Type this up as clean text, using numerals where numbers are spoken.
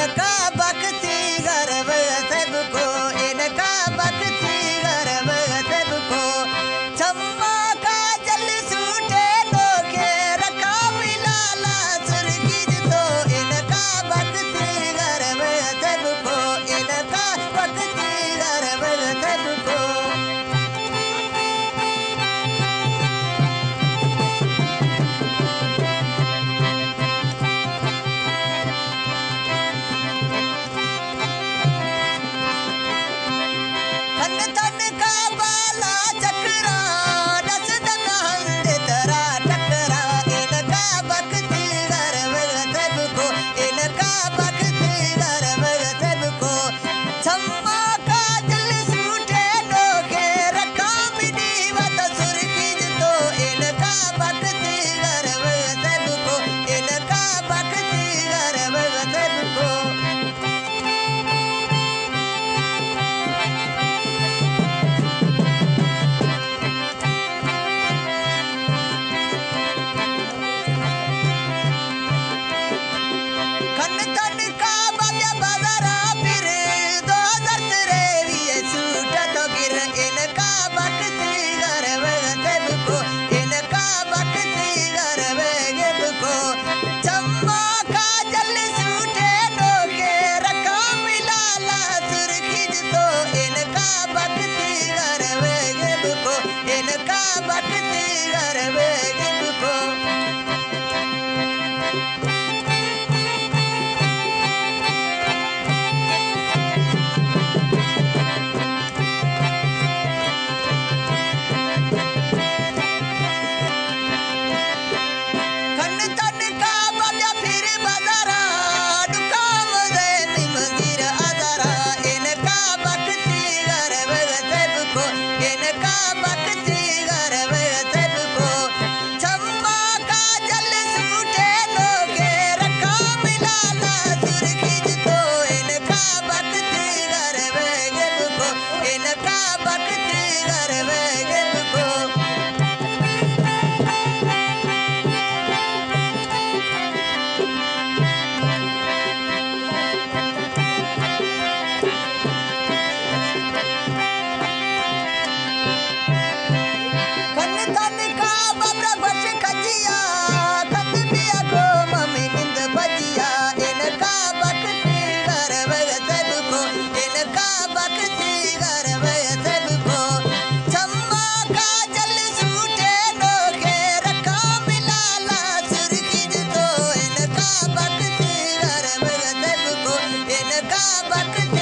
इनका भक्ति गर्व सबको, इनका भक्ति गर्व सबको। चम्मा का जल सूटे नोखे रखा मिलाला सुर्खिज तो, इनका भक्ति गर्व सबको, इनका भक्ति गर्व सबको। धन धन का बाला चक्रा दस दन हंद तरा टकरा, इनका भक्ति गर्व सबको, इनका भक्ति गर्व सबको। चम्मा का जल सूटे नोखे रखा मिनीवत सुर्खिज तो, इनका भक्ति गर्व सबको, इनका भक्ति गर्व सबको। खन तन का भव्य बाजारा फिर दो दर्द रेवी सूट तो गिर, इनका भक्ति गर्व सबको, इनका भक्ति गर्व सबको। चम्मा का जल सूटे नोखे रखा मिलाला सुर्खिज तो, इनका भक्ति गर्व सबको, इनका भक्ति गर्व सबको। खन तन का भव्य फिर बाजारा दुकाम दे निमंदिर आजारा, इनका भक्ति गर्व सबको, इनका भक्ति गर्व सबको। चम्मा का जल सूटे नोखे रखा मिलाला सुर्खिज तो, इनका भक्ति गर्व सबको, इनका भक्ति गर्व सबको। खन तन का बबरा बस खजिया खत पिया को मम्मी नींद बजिया, इनका भक्ति गर्व सबको, इनका भक्ति गर्व सबको। चम्मा का जल सूटे नोखे रखा मिलाला सुर्खिज तो, इनका भक्ति गर्व सबको, इनका भक्ति